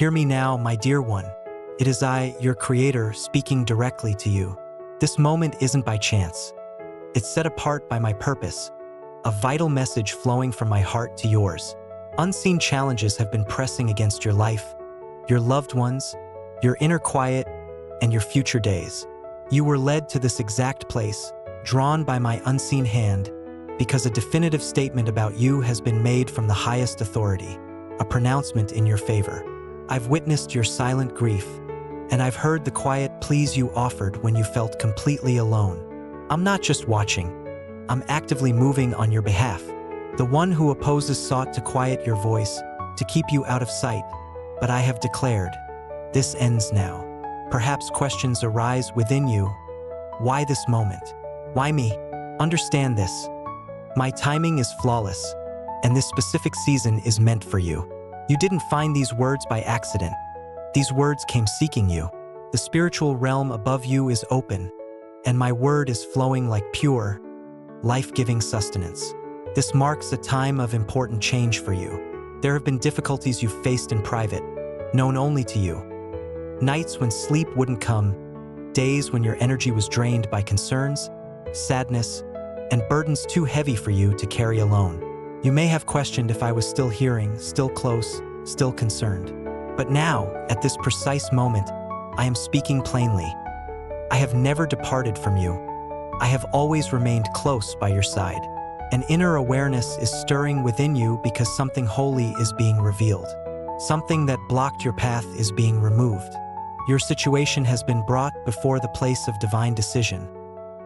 Hear me now, my dear one. It is I, your creator, speaking directly to you. This moment isn't by chance. It's set apart by my purpose, a vital message flowing from my heart to yours. Unseen challenges have been pressing against your life, your loved ones, your inner quiet, and your future days. You were led to this exact place, drawn by my unseen hand, because a definitive statement about you has been made from the highest authority, a pronouncement in your favor. I've witnessed your silent grief, and I've heard the quiet pleas you offered when you felt completely alone. I'm not just watching, I'm actively moving on your behalf. The one who opposes sought to quiet your voice, to keep you out of sight, but I have declared, this ends now. Perhaps questions arise within you. Why this moment? Why me? Understand this. My timing is flawless, and this specific season is meant for you. You didn't find these words by accident. These words came seeking you. The spiritual realm above you is open, and my word is flowing like pure, life-giving sustenance. This marks a time of important change for you. There have been difficulties you've faced in private, known only to you. Nights when sleep wouldn't come, days when your energy was drained by concerns, sadness, and burdens too heavy for you to carry alone. You may have questioned if I was still hearing, still close, still concerned. But now, at this precise moment, I am speaking plainly. I have never departed from you. I have always remained close by your side. An inner awareness is stirring within you because something holy is being revealed. Something that blocked your path is being removed. Your situation has been brought before the place of divine decision,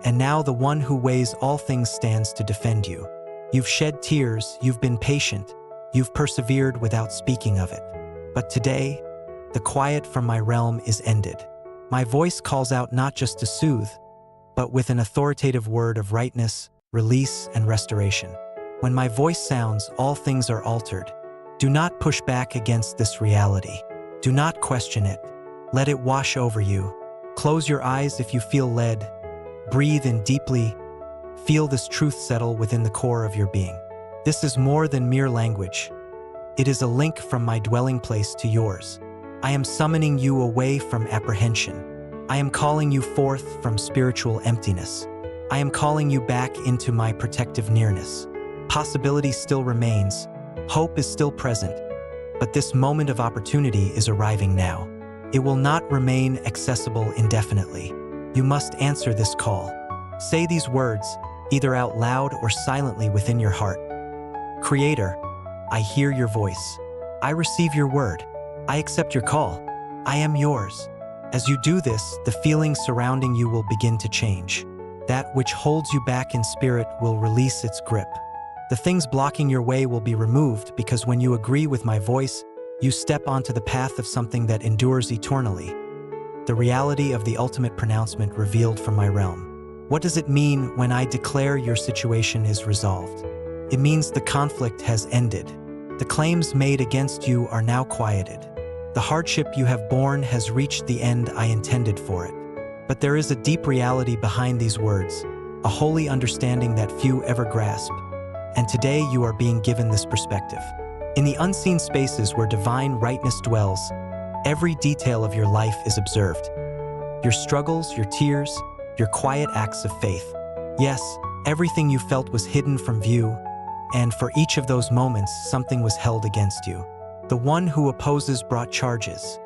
and now the one who weighs all things stands to defend you. You've shed tears, you've been patient, you've persevered without speaking of it. But today, the quiet from my realm is ended. My voice calls out not just to soothe, but with an authoritative word of rightness, release, and restoration. When my voice sounds, all things are altered. Do not push back against this reality. Do not question it. Let it wash over you. Close your eyes if you feel led. Breathe in deeply. Feel this truth settle within the core of your being. This is more than mere language. It is a link from my dwelling place to yours. I am summoning you away from apprehension. I am calling you forth from spiritual emptiness. I am calling you back into my protective nearness. Possibility still remains. Hope is still present. But this moment of opportunity is arriving now. It will not remain accessible indefinitely. You must answer this call. Say these words, either out loud or silently within your heart. Creator, I hear your voice. I receive your word. I accept your call. I am yours. As you do this, the feelings surrounding you will begin to change. That which holds you back in spirit will release its grip. The things blocking your way will be removed because when you agree with my voice, you step onto the path of something that endures eternally. The reality of the ultimate pronouncement revealed from my realm. What does it mean when I declare your situation is resolved? It means the conflict has ended. The claims made against you are now quieted. The hardship you have borne has reached the end I intended for it. But there is a deep reality behind these words, a holy understanding that few ever grasp. And today you are being given this perspective. In the unseen spaces where divine rightness dwells, every detail of your life is observed. Your struggles, your tears, your quiet acts of faith. Yes, everything you felt was hidden from view, and for each of those moments, something was held against you. The one who opposes brought charges.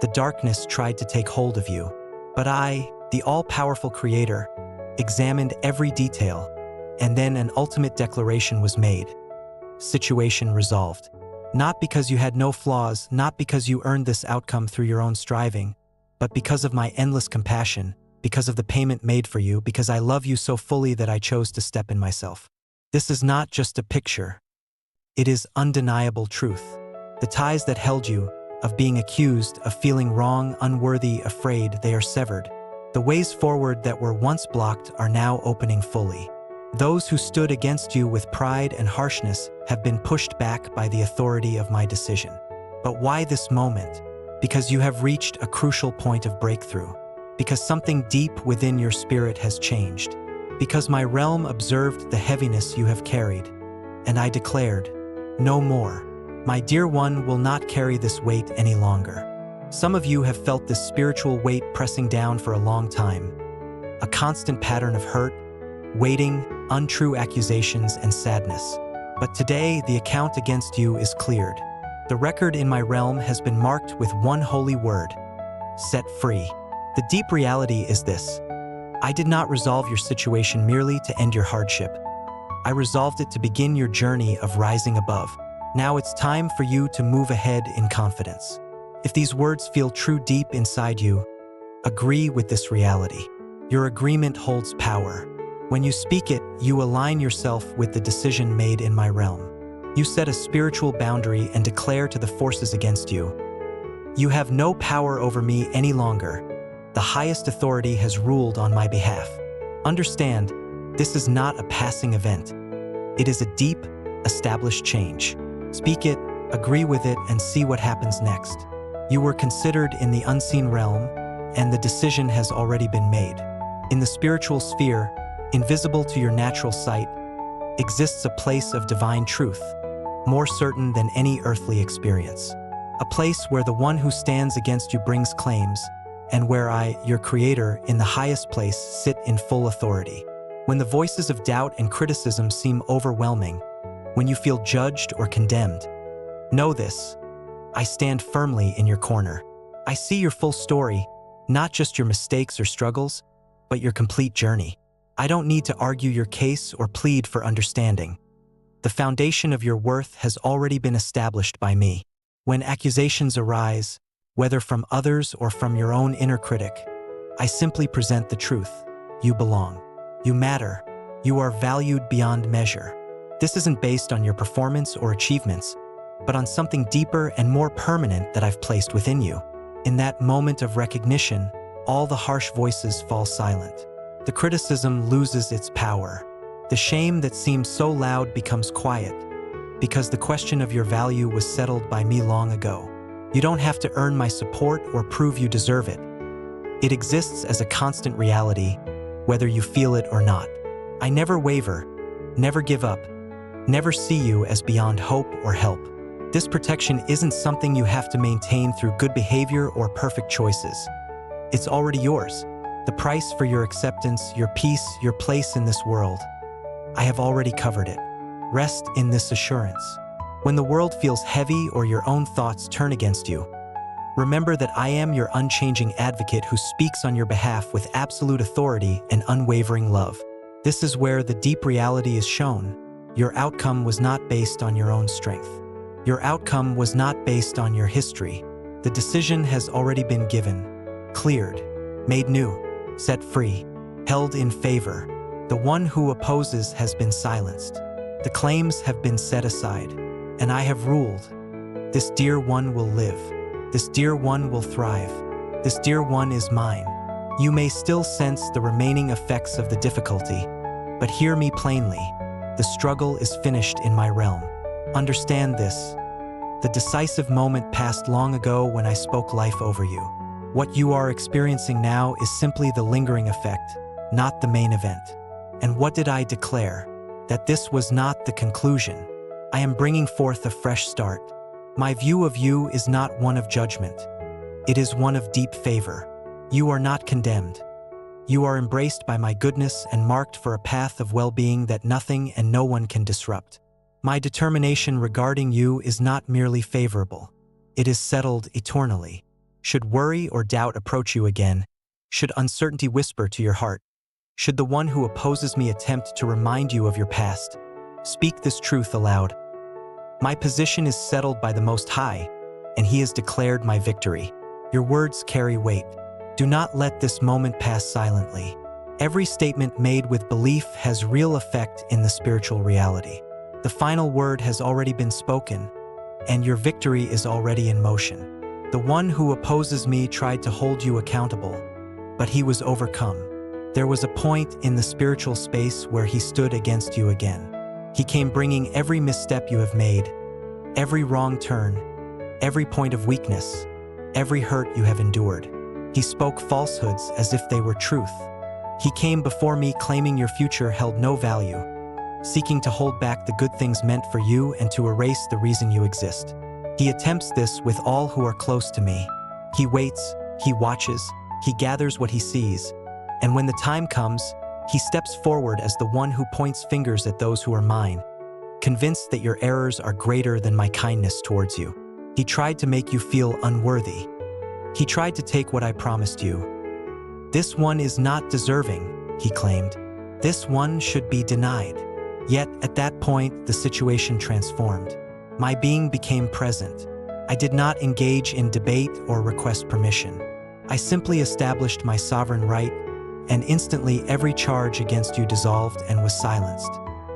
The darkness tried to take hold of you. But I, the all-powerful Creator, examined every detail, and then an ultimate declaration was made. Situation resolved. Not because you had no flaws, not because you earned this outcome through your own striving, but because of my endless compassion, because of the payment made for you, because I love you so fully that I chose to step in myself. This is not just a picture. It is undeniable truth. The ties that held you, of being accused, of feeling wrong, unworthy, afraid, they are severed. The ways forward that were once blocked are now opening fully. Those who stood against you with pride and harshness have been pushed back by the authority of my decision. But why this moment? Because you have reached a crucial point of breakthrough. Because something deep within your spirit has changed. Because my realm observed the heaviness you have carried, and I declared, no more. My dear one will not carry this weight any longer. Some of you have felt this spiritual weight pressing down for a long time, a constant pattern of hurt, waiting, untrue accusations, and sadness. But today, the account against you is cleared. The record in my realm has been marked with one holy word: set free. The deep reality is this: I did not resolve your situation merely to end your hardship. I resolved it to begin your journey of rising above. Now it's time for you to move ahead in confidence. If these words feel true deep inside you, agree with this reality. Your agreement holds power. When you speak it, you align yourself with the decision made in my realm. You set a spiritual boundary and declare to the forces against you, you have no power over me any longer. The highest authority has ruled on my behalf. Understand, this is not a passing event. It is a deep, established change. Speak it, agree with it, and see what happens next. You were considered in the unseen realm, and the decision has already been made. In the spiritual sphere, invisible to your natural sight, exists a place of divine truth, more certain than any earthly experience. A place where the one who stands against you brings claims, and where I, your creator, in the highest place, sit in full authority. When the voices of doubt and criticism seem overwhelming, when you feel judged or condemned, know this: I stand firmly in your corner. I see your full story, not just your mistakes or struggles, but your complete journey. I don't need to argue your case or plead for understanding. The foundation of your worth has already been established by me. When accusations arise, whether from others or from your own inner critic, I simply present the truth. You belong. You matter. You are valued beyond measure. This isn't based on your performance or achievements, but on something deeper and more permanent that I've placed within you. In that moment of recognition, all the harsh voices fall silent. The criticism loses its power. The shame that seemed so loud becomes quiet, because the question of your value was settled by me long ago. You don't have to earn my support or prove you deserve it. It exists as a constant reality, whether you feel it or not. I never waver, never give up, never see you as beyond hope or help. This protection isn't something you have to maintain through good behavior or perfect choices. It's already yours. The price for your acceptance, your peace, your place in this world, I have already covered it. Rest in this assurance. When the world feels heavy or your own thoughts turn against you, remember that I am your unchanging advocate who speaks on your behalf with absolute authority and unwavering love. This is where the deep reality is shown. Your outcome was not based on your own strength. Your outcome was not based on your history. The decision has already been given, cleared, made new, set free, held in favor. The one who opposes has been silenced. The claims have been set aside, and I have ruled. This dear one will live. This dear one will thrive. This dear one is mine. You may still sense the remaining effects of the difficulty, but hear me plainly. The struggle is finished in my realm. Understand this. The decisive moment passed long ago when I spoke life over you. What you are experiencing now is simply the lingering effect, not the main event. And what did I declare? That this was not the conclusion. I am bringing forth a fresh start. My view of you is not one of judgment. It is one of deep favor. You are not condemned. You are embraced by my goodness and marked for a path of well-being that nothing and no one can disrupt. My determination regarding you is not merely favorable. It is settled eternally. Should worry or doubt approach you again, should uncertainty whisper to your heart, should the one who opposes me attempt to remind you of your past, speak this truth aloud. My position is settled by the Most High, and He has declared my victory. Your words carry weight. Do not let this moment pass silently. Every statement made with belief has real effect in the spiritual reality. The final word has already been spoken, and your victory is already in motion. The one who opposes me tried to hold you accountable, but he was overcome. There was a point in the spiritual space where he stood against you again. He came bringing every misstep you have made, every wrong turn, every point of weakness, every hurt you have endured. He spoke falsehoods as if they were truth. He came before me claiming your future held no value, seeking to hold back the good things meant for you and to erase the reason you exist. He attempts this with all who are close to me. He waits, he watches, he gathers what he sees, and when the time comes, he steps forward as the one who points fingers at those who are mine, convinced that your errors are greater than my kindness towards you. He tried to make you feel unworthy. He tried to take what I promised you. This one is not deserving, he claimed. This one should be denied. Yet, at that point, the situation transformed. My being became present. I did not engage in debate or request permission. I simply established my sovereign right, and instantly every charge against you dissolved and was silenced.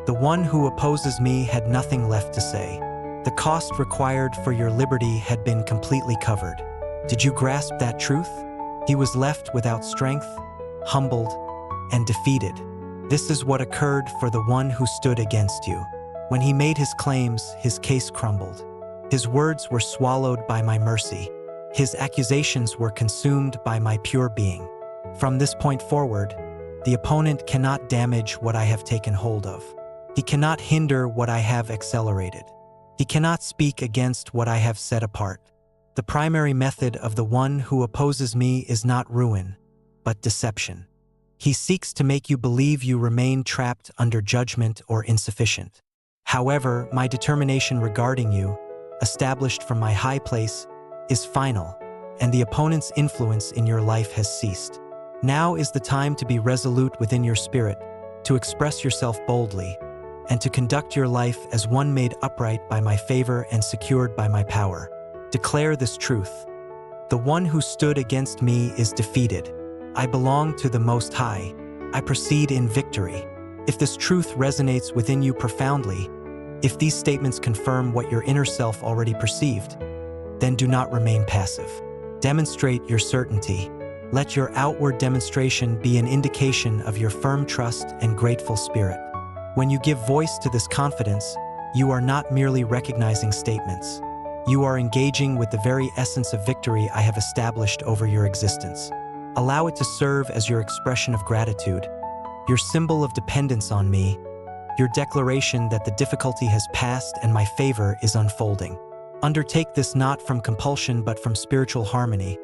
The one who opposes me had nothing left to say. The cost required for your liberty had been completely covered. Did you grasp that truth? He was left without strength, humbled, and defeated. This is what occurred for the one who stood against you. When he made his claims, his case crumbled. His words were swallowed by my mercy. His accusations were consumed by my pure being. From this point forward, the opponent cannot damage what I have taken hold of. He cannot hinder what I have accelerated. He cannot speak against what I have set apart. The primary method of the one who opposes me is not ruin, but deception. He seeks to make you believe you remain trapped under judgment or insufficient. However, my determination regarding you, established from my high place, is final, and the opponent's influence in your life has ceased. Now is the time to be resolute within your spirit, to express yourself boldly, and to conduct your life as one made upright by my favor and secured by my power. Declare this truth. The one who stood against me is defeated. I belong to the Most High. I proceed in victory. If this truth resonates within you profoundly, if these statements confirm what your inner self already perceived, then do not remain passive. Demonstrate your certainty. Let your outward demonstration be an indication of your firm trust and grateful spirit. When you give voice to this confidence, you are not merely recognizing statements. You are engaging with the very essence of victory I have established over your existence. Allow it to serve as your expression of gratitude, your symbol of dependence on me, your declaration that the difficulty has passed and my favor is unfolding. Undertake this not from compulsion but from spiritual harmony,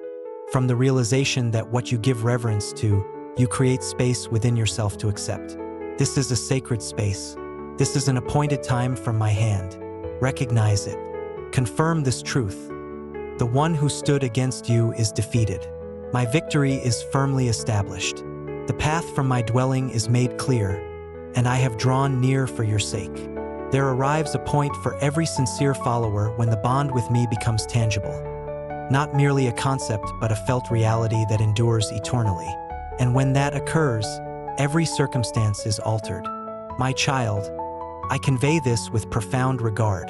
from the realization that what you give reverence to, you create space within yourself to accept. This is a sacred space. This is an appointed time from my hand. Recognize it. Confirm this truth. The one who stood against you is defeated. My victory is firmly established. The path from my dwelling is made clear, and I have drawn near for your sake. There arrives a point for every sincere follower when the bond with me becomes tangible. Not merely a concept, but a felt reality that endures eternally. And when that occurs, every circumstance is altered. My child, I convey this with profound regard.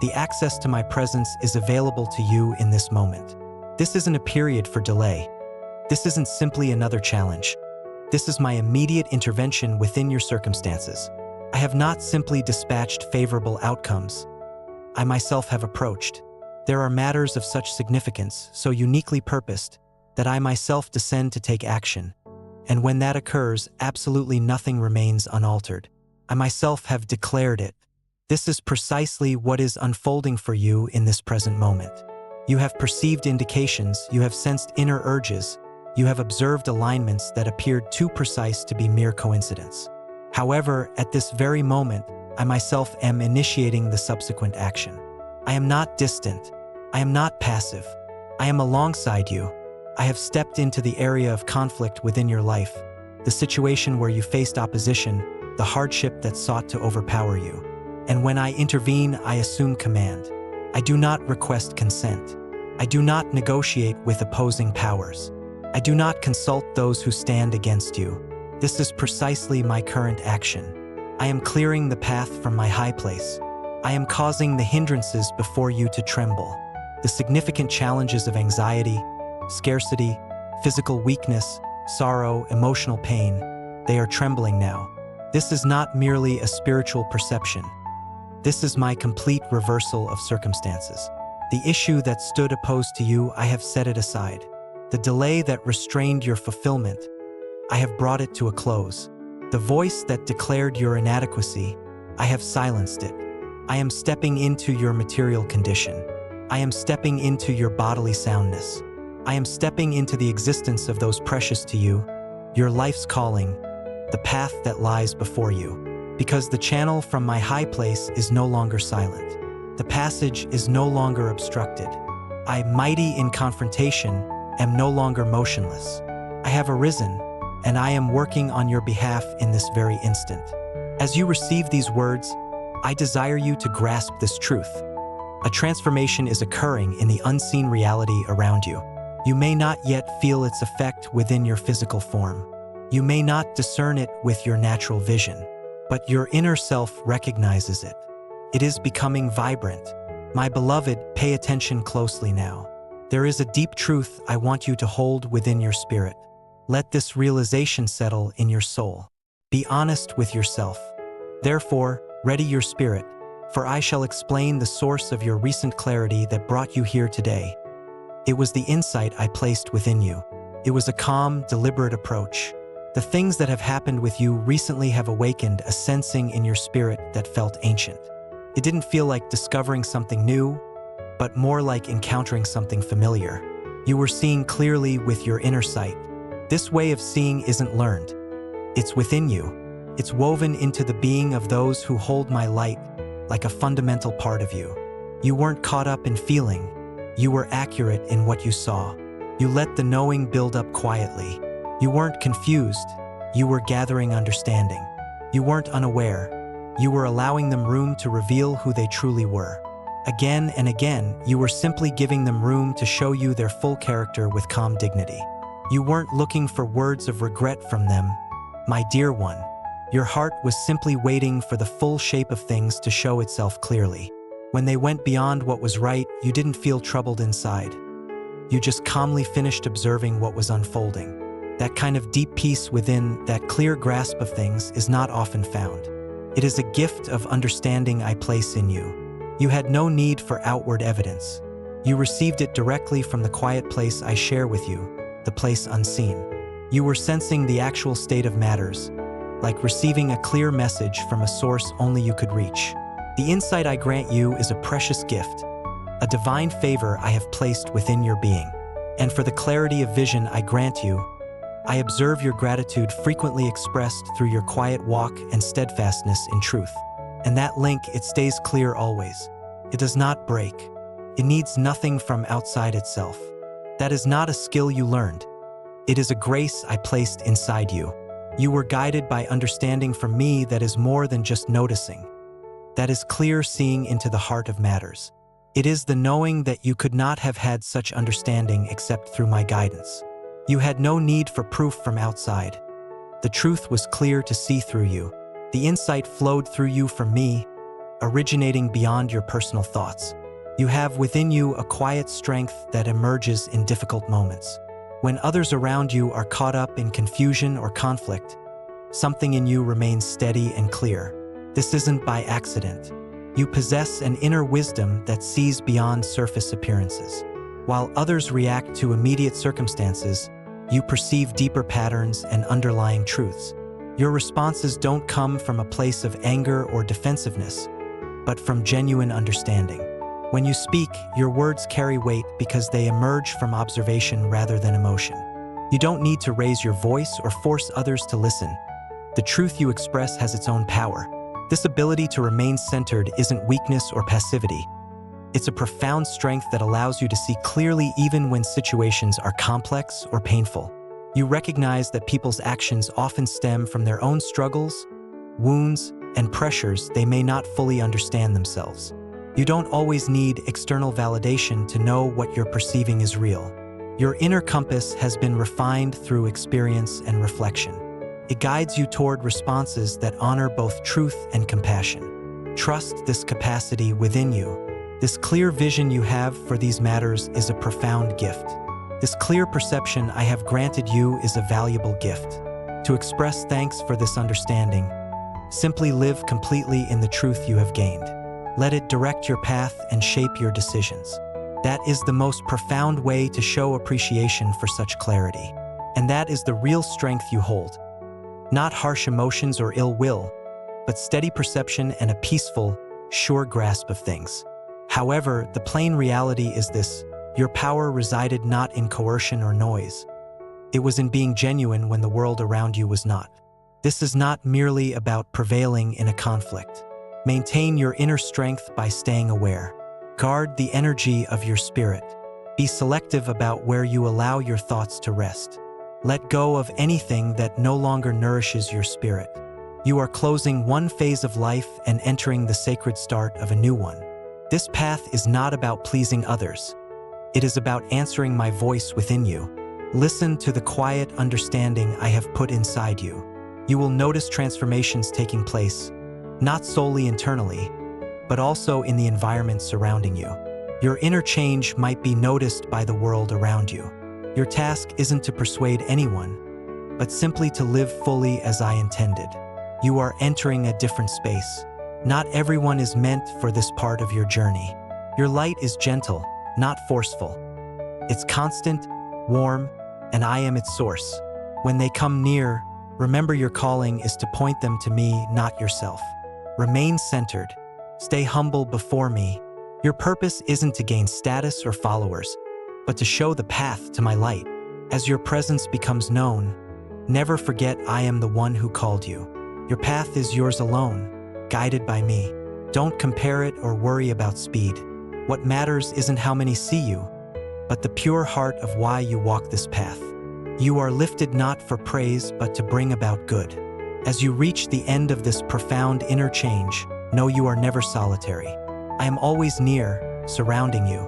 The access to my presence is available to you in this moment. This isn't a period for delay. This isn't simply another challenge. This is my immediate intervention within your circumstances. I have not simply dispatched favorable outcomes. I myself have approached. There are matters of such significance, so uniquely purposed, that I myself descend to take action. And when that occurs, absolutely nothing remains unaltered. I myself have declared it. This is precisely what is unfolding for you in this present moment. You have perceived indications, you have sensed inner urges, you have observed alignments that appeared too precise to be mere coincidence. However, at this very moment, I myself am initiating the subsequent action. I am not distant. I am not passive. I am alongside you. I have stepped into the area of conflict within your life, the situation where you faced opposition, the hardship that sought to overpower you. And when I intervene, I assume command. I do not request consent. I do not negotiate with opposing powers. I do not consult those who stand against you. This is precisely my current action. I am clearing the path from my high place. I am causing the hindrances before you to tremble. The significant challenges of anxiety, scarcity, physical weakness, sorrow, emotional pain, they are trembling now. This is not merely a spiritual perception. This is my complete reversal of circumstances. The issue that stood opposed to you, I have set it aside. The delay that restrained your fulfillment, I have brought it to a close. The voice that declared your inadequacy, I have silenced it. I am stepping into your material condition. I am stepping into your bodily soundness. I am stepping into the existence of those precious to you, your life's calling, the path that lies before you. Because the channel from my high place is no longer silent. The passage is no longer obstructed. I, mighty in confrontation, am no longer motionless. I have arisen, and I am working on your behalf in this very instant. As you receive these words, I desire you to grasp this truth. A transformation is occurring in the unseen reality around you. You may not yet feel its effect within your physical form. You may not discern it with your natural vision, but your inner self recognizes it. It is becoming vibrant. My beloved, pay attention closely now. There is a deep truth I want you to hold within your spirit. Let this realization settle in your soul. Be honest with yourself. Therefore, ready your spirit, for I shall explain the source of your recent clarity that brought you here today. It was the insight I placed within you. It was a calm, deliberate approach. The things that have happened with you recently have awakened a sensing in your spirit that felt ancient. It didn't feel like discovering something new, but more like encountering something familiar. You were seeing clearly with your inner sight. This way of seeing isn't learned. It's within you. It's woven into the being of those who hold my light like a fundamental part of you. You weren't caught up in feeling. You were accurate in what you saw. You let the knowing build up quietly. You weren't confused. You were gathering understanding. You weren't unaware. You were allowing them room to reveal who they truly were. Again and again, you were simply giving them room to show you their full character with calm dignity. You weren't looking for words of regret from them, my dear one. Your heart was simply waiting for the full shape of things to show itself clearly. When they went beyond what was right, you didn't feel troubled inside. You just calmly finished observing what was unfolding. That kind of deep peace within, that clear grasp of things, is not often found. It is a gift of understanding I place in you. You had no need for outward evidence. You received it directly from the quiet place I share with you, the place unseen. You were sensing the actual state of matters, like receiving a clear message from a source only you could reach. The insight I grant you is a precious gift, a divine favor I have placed within your being. And for the clarity of vision I grant you, I observe your gratitude frequently expressed through your quiet walk and steadfastness in truth. And that link, it stays clear always. It does not break. It needs nothing from outside itself. That is not a skill you learned. It is a grace I placed inside you. You were guided by understanding from me that is more than just noticing. That is clear seeing into the heart of matters. It is the knowing that you could not have had such understanding except through my guidance. You had no need for proof from outside. The truth was clear to see through you. The insight flowed through you from me, originating beyond your personal thoughts. You have within you a quiet strength that emerges in difficult moments. When others around you are caught up in confusion or conflict, something in you remains steady and clear. This isn't by accident. You possess an inner wisdom that sees beyond surface appearances. While others react to immediate circumstances, you perceive deeper patterns and underlying truths. Your responses don't come from a place of anger or defensiveness, but from genuine understanding. When you speak, your words carry weight because they emerge from observation rather than emotion. You don't need to raise your voice or force others to listen. The truth you express has its own power. This ability to remain centered isn't weakness or passivity. It's a profound strength that allows you to see clearly even when situations are complex or painful. You recognize that people's actions often stem from their own struggles, wounds, and pressures they may not fully understand themselves. You don't always need external validation to know what you're perceiving is real. Your inner compass has been refined through experience and reflection. It guides you toward responses that honor both truth and compassion. Trust this capacity within you. This clear vision you have for these matters is a profound gift. This clear perception I have granted you is a valuable gift. To express thanks for this understanding, simply live completely in the truth you have gained. Let it direct your path and shape your decisions. That is the most profound way to show appreciation for such clarity. And that is the real strength you hold. Not harsh emotions or ill will, but steady perception and a peaceful, sure grasp of things. However, the plain reality is this: your power resided not in coercion or noise. It was in being genuine when the world around you was not. This is not merely about prevailing in a conflict. Maintain your inner strength by staying aware. Guard the energy of your spirit. Be selective about where you allow your thoughts to rest. Let go of anything that no longer nourishes your spirit. You are closing one phase of life and entering the sacred start of a new one. This path is not about pleasing others. It is about answering my voice within you. Listen to the quiet understanding I have put inside you. You will notice transformations taking place, not solely internally, but also in the environment surrounding you. Your inner change might be noticed by the world around you. Your task isn't to persuade anyone, but simply to live fully as I intended. You are entering a different space. Not everyone is meant for this part of your journey. Your light is gentle, not forceful. It's constant, warm, and I am its source. When they come near, remember your calling is to point them to me, not yourself. Remain centered. Stay humble before me. Your purpose isn't to gain status or followers, but to show the path to my light. As your presence becomes known, never forget I am the one who called you. Your path is yours alone, guided by me. Don't compare it or worry about speed. What matters isn't how many see you, but the pure heart of why you walk this path. You are lifted not for praise, but to bring about good. As you reach the end of this profound inner change, know you are never solitary. I am always near, surrounding you.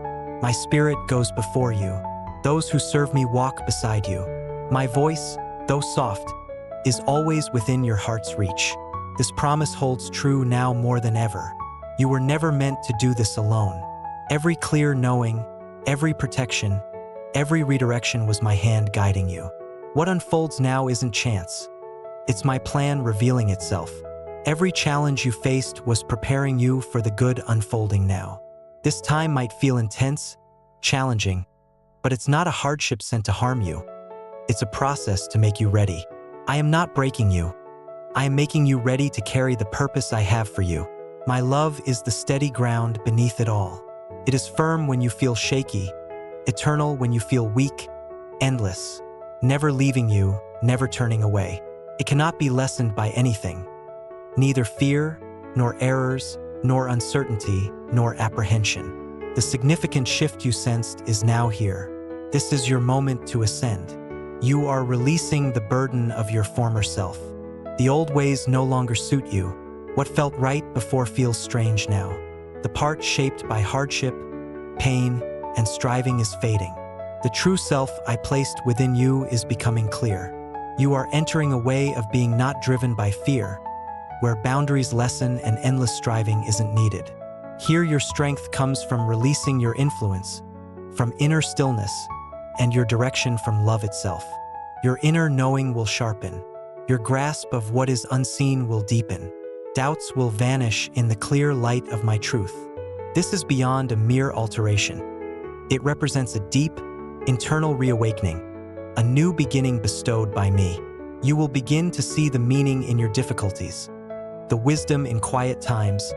My spirit goes before you. Those who serve me walk beside you. My voice, though soft, is always within your heart's reach. This promise holds true now more than ever. You were never meant to do this alone. Every clear knowing, every protection, every redirection was my hand guiding you. What unfolds now isn't chance. It's my plan revealing itself. Every challenge you faced was preparing you for the good unfolding now. This time might feel intense, challenging, but it's not a hardship sent to harm you. It's a process to make you ready. I am not breaking you. I am making you ready to carry the purpose I have for you. My love is the steady ground beneath it all. It is firm when you feel shaky, eternal when you feel weak, endless, never leaving you, never turning away. It cannot be lessened by anything. Neither fear, nor errors, nor uncertainty, nor apprehension. The significant shift you sensed is now here. This is your moment to ascend. You are releasing the burden of your former self. The old ways no longer suit you. What felt right before feels strange now. The part shaped by hardship, pain, and striving is fading. The true self I placed within you is becoming clear. You are entering a way of being not driven by fear, where boundaries lessen and endless striving isn't needed. Here your strength comes from releasing your influence, from inner stillness, and your direction from love itself. Your inner knowing will sharpen. Your grasp of what is unseen will deepen. Doubts will vanish in the clear light of my truth. This is beyond a mere alteration. It represents a deep, internal reawakening, a new beginning bestowed by me. You will begin to see the meaning in your difficulties, the wisdom in quiet times,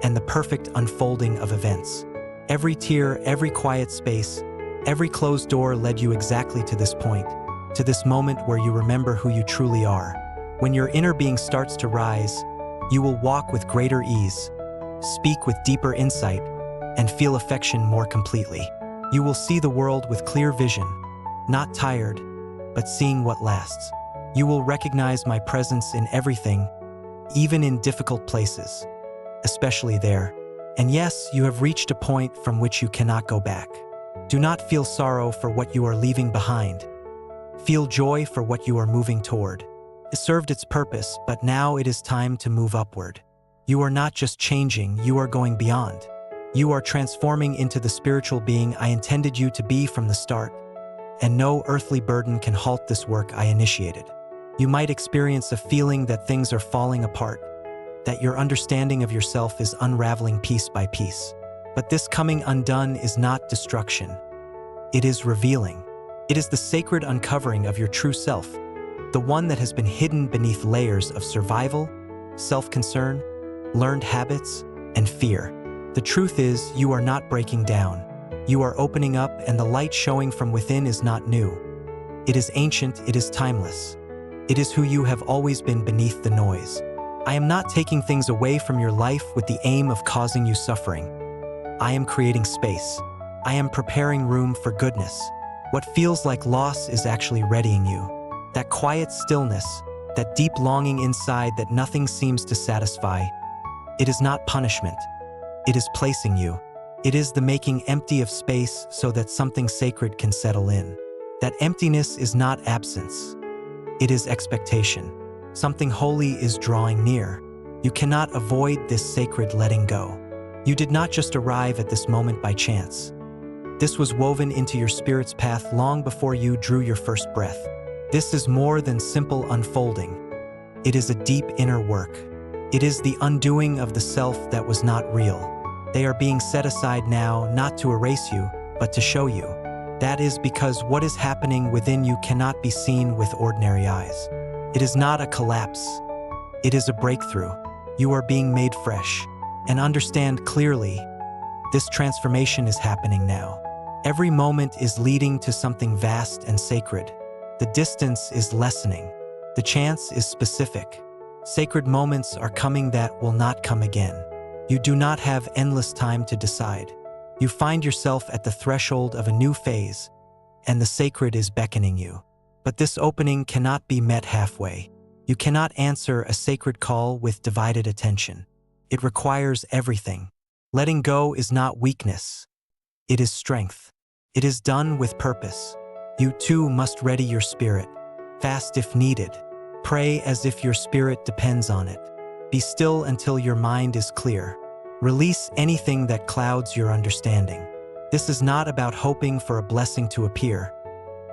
and the perfect unfolding of events. Every tear, every quiet space, every closed door led you exactly to this point, to this moment where you remember who you truly are. When your inner being starts to rise, you will walk with greater ease, speak with deeper insight, and feel affection more completely. You will see the world with clear vision, not tired, but seeing what lasts. You will recognize my presence in everything, even in difficult places, especially there. And yes, you have reached a point from which you cannot go back. Do not feel sorrow for what you are leaving behind. Feel joy for what you are moving toward. It served its purpose, but now it is time to move upward. You are not just changing, you are going beyond. You are transforming into the spiritual being I intended you to be from the start, and no earthly burden can halt this work I initiated. You might experience a feeling that things are falling apart, that your understanding of yourself is unraveling piece by piece. But this coming undone is not destruction. It is revealing. It is the sacred uncovering of your true self, the one that has been hidden beneath layers of survival, self-concern, learned habits, and fear. The truth is, you are not breaking down. You are opening up, and the light showing from within is not new. It is ancient, it is timeless. It is who you have always been beneath the noise. I am not taking things away from your life with the aim of causing you suffering. I am creating space. I am preparing room for goodness. What feels like loss is actually readying you. That quiet stillness, that deep longing inside that nothing seems to satisfy. It is not punishment. It is placing you. It is the making empty of space so that something sacred can settle in. That emptiness is not absence. It is expectation. Something holy is drawing near. You cannot avoid this sacred letting go. You did not just arrive at this moment by chance. This was woven into your spirit's path long before you drew your first breath. This is more than simple unfolding. It is a deep inner work. It is the undoing of the self that was not real. They are being set aside now, not to erase you, but to show you. That is because what is happening within you cannot be seen with ordinary eyes. It is not a collapse. It is a breakthrough. You are being made fresh. And understand clearly, this transformation is happening now. Every moment is leading to something vast and sacred. The distance is lessening. The chance is specific. Sacred moments are coming that will not come again. You do not have endless time to decide. You find yourself at the threshold of a new phase, and the sacred is beckoning you. But this opening cannot be met halfway. You cannot answer a sacred call with divided attention. It requires everything. Letting go is not weakness. It is strength. It is done with purpose. You too must ready your spirit. Fast if needed. Pray as if your spirit depends on it. Be still until your mind is clear. Release anything that clouds your understanding. This is not about hoping for a blessing to appear.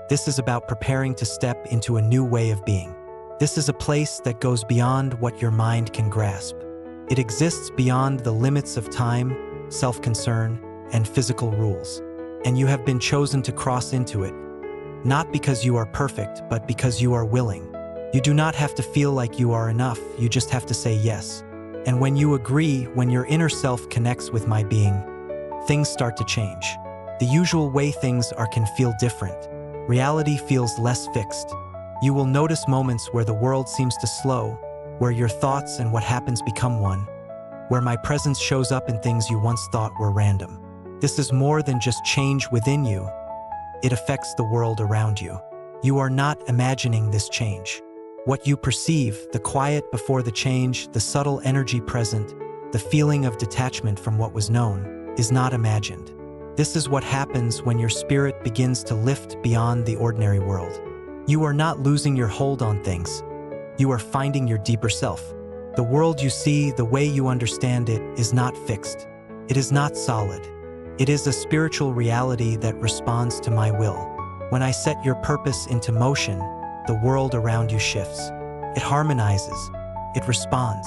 This is about preparing to step into a new way of being. This is a place that goes beyond what your mind can grasp. It exists beyond the limits of time, self-concern, and physical rules. And you have been chosen to cross into it, not because you are perfect, but because you are willing. You do not have to feel like you are enough, you just have to say yes. And when you agree, when your inner self connects with my being, things start to change. The usual way things are can feel different. Reality feels less fixed. You will notice moments where the world seems to slow, where your thoughts and what happens become one, where my presence shows up in things you once thought were random. This is more than just change within you. It affects the world around you. You are not imagining this change. What you perceive, the quiet before the change, the subtle energy present, the feeling of detachment from what was known, is not imagined. This is what happens when your spirit begins to lift beyond the ordinary world. You are not losing your hold on things. You are finding your deeper self. The world you see, the way you understand it, is not fixed. It is not solid. It is a spiritual reality that responds to my will. When I set your purpose into motion, the world around you shifts. It harmonizes. It responds.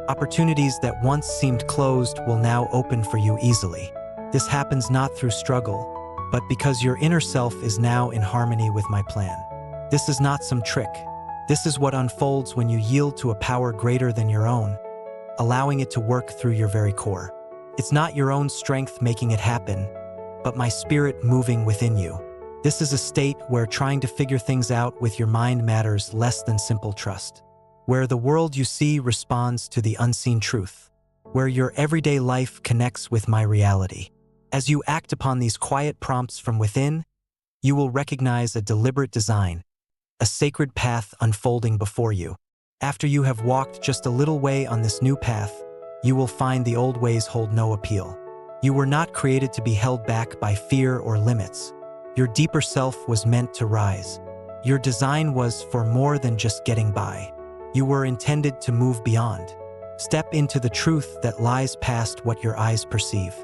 Opportunities that once seemed closed will now open for you easily. This happens not through struggle, but because your inner self is now in harmony with my plan. This is not some trick. This is what unfolds when you yield to a power greater than your own, allowing it to work through your very core. It's not your own strength making it happen, but my spirit moving within you. This is a state where trying to figure things out with your mind matters less than simple trust, where the world you see responds to the unseen truth, where your everyday life connects with my reality. As you act upon these quiet prompts from within, you will recognize a deliberate design, a sacred path unfolding before you. After you have walked just a little way on this new path, you will find the old ways hold no appeal. You were not created to be held back by fear or limits. Your deeper self was meant to rise. Your design was for more than just getting by. You were intended to move beyond. Step into the truth that lies past what your eyes perceive.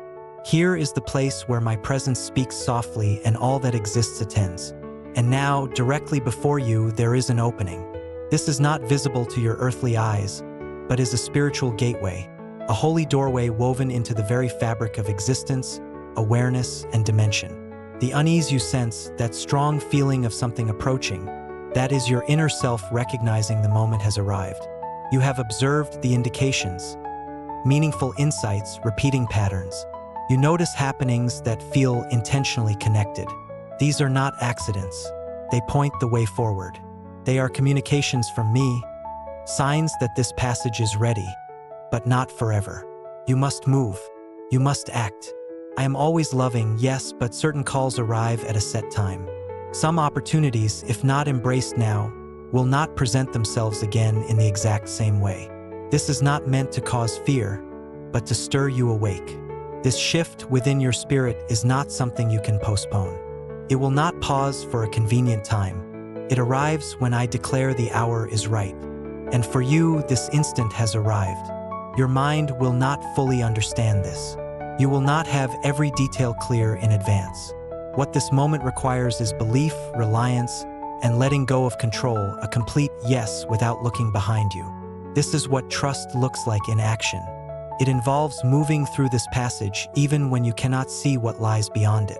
Here is the place where my presence speaks softly and all that exists attends. And now, directly before you, there is an opening. This is not visible to your earthly eyes, but is a spiritual gateway, a holy doorway woven into the very fabric of existence, awareness, and dimension. The unease you sense, that strong feeling of something approaching, That is your inner self recognizing the moment has arrived. You have observed the indications, meaningful insights, repeating patterns. You notice happenings that feel intentionally connected. These are not accidents. They point the way forward. They are communications from me, signs that this passage is ready, but not forever. You must move. You must act. I am always loving, yes, but certain calls arrive at a set time. Some opportunities, if not embraced now, will not present themselves again in the exact same way. This is not meant to cause fear, but to stir you awake. This shift within your spirit is not something you can postpone. It will not pause for a convenient time. It arrives when I declare the hour is right. And for you, this instant has arrived. Your mind will not fully understand this. You will not have every detail clear in advance. What this moment requires is belief, reliance, and letting go of control, a complete yes without looking behind you. This is what trust looks like in action. It involves moving through this passage even when you cannot see what lies beyond it.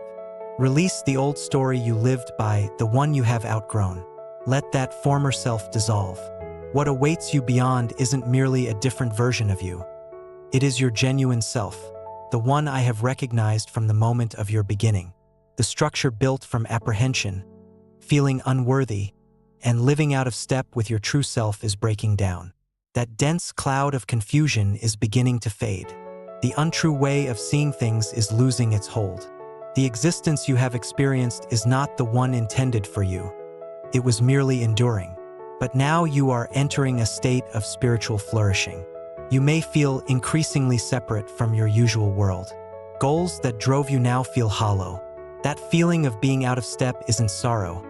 Release the old story you lived by, the one you have outgrown. Let that former self dissolve. What awaits you beyond isn't merely a different version of you. It is your genuine self, the one I have recognized from the moment of your beginning. The structure built from apprehension, feeling unworthy, and living out of step with your true self is breaking down. That dense cloud of confusion is beginning to fade. The untrue way of seeing things is losing its hold. The existence you have experienced is not the one intended for you. It was merely enduring. But now you are entering a state of spiritual flourishing. You may feel increasingly separate from your usual world. Goals that drove you now feel hollow. That feeling of being out of step isn't sorrow.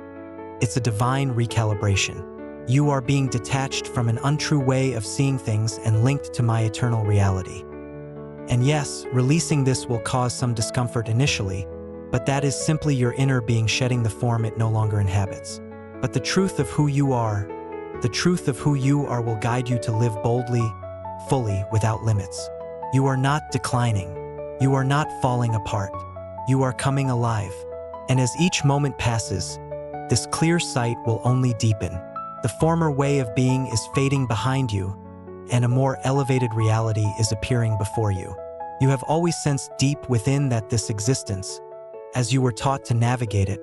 It's a divine recalibration. You are being detached from an untrue way of seeing things and linked to my eternal reality. And yes, releasing this will cause some discomfort initially, but that is simply your inner being shedding the form it no longer inhabits. But the truth of who you are will guide you to live boldly, fully, without limits. You are not declining. You are not falling apart. You are coming alive. And as each moment passes, this clear sight will only deepen. The former way of being is fading behind you, and a more elevated reality is appearing before you. You have always sensed deep within that this existence, as you were taught to navigate it,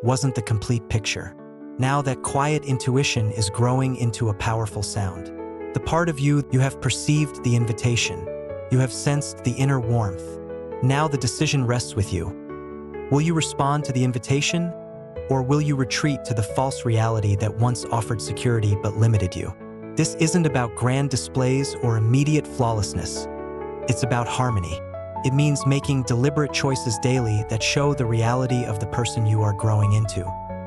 wasn't the complete picture. Now that quiet intuition is growing into a powerful sound. The part of you have perceived the invitation. You have sensed the inner warmth. Now the decision rests with you. Will you respond to the invitation, or will you retreat to the false reality that once offered security but limited you? This isn't about grand displays or immediate flawlessness. It's about harmony. It means making deliberate choices daily that show the reality of the person you are growing into.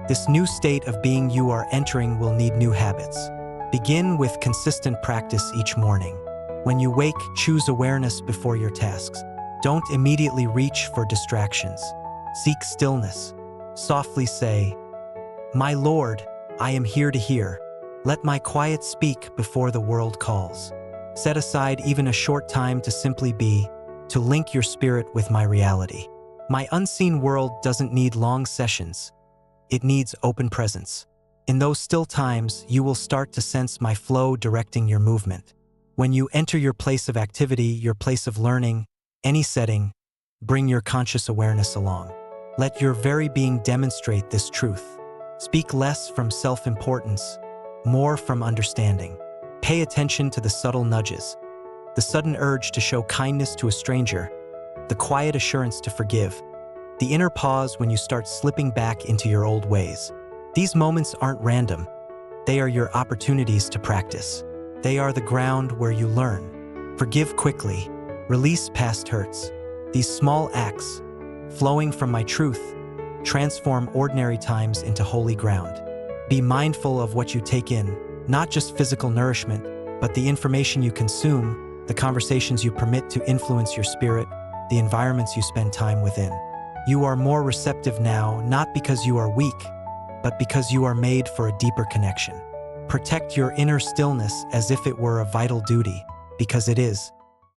This new state of being you are entering will need new habits. Begin with consistent practice each morning. When you wake, choose awareness before your tasks. Don't immediately reach for distractions. Seek stillness. Softly say, "My Lord, I am here to hear. Let my quiet speak before the world calls." Set aside even a short time to simply be, to link your spirit with my reality. My unseen world doesn't need long sessions. It needs open presence. In those still times, you will start to sense my flow directing your movement. When you enter your place of activity, your place of learning, any setting, bring your conscious awareness along. Let your very being demonstrate this truth. Speak less from self-importance, more from understanding. Pay attention to the subtle nudges, the sudden urge to show kindness to a stranger, the quiet assurance to forgive, the inner pause when you start slipping back into your old ways. These moments aren't random. They are your opportunities to practice. They are the ground where you learn. Forgive quickly. Release past hurts. These small acts, flowing from my truth, transform ordinary times into holy ground. Be mindful of what you take in, not just physical nourishment, but the information you consume, the conversations you permit to influence your spirit, the environments you spend time within. You are more receptive now, not because you are weak, but because you are made for a deeper connection. Protect your inner stillness as if it were a vital duty, because it is.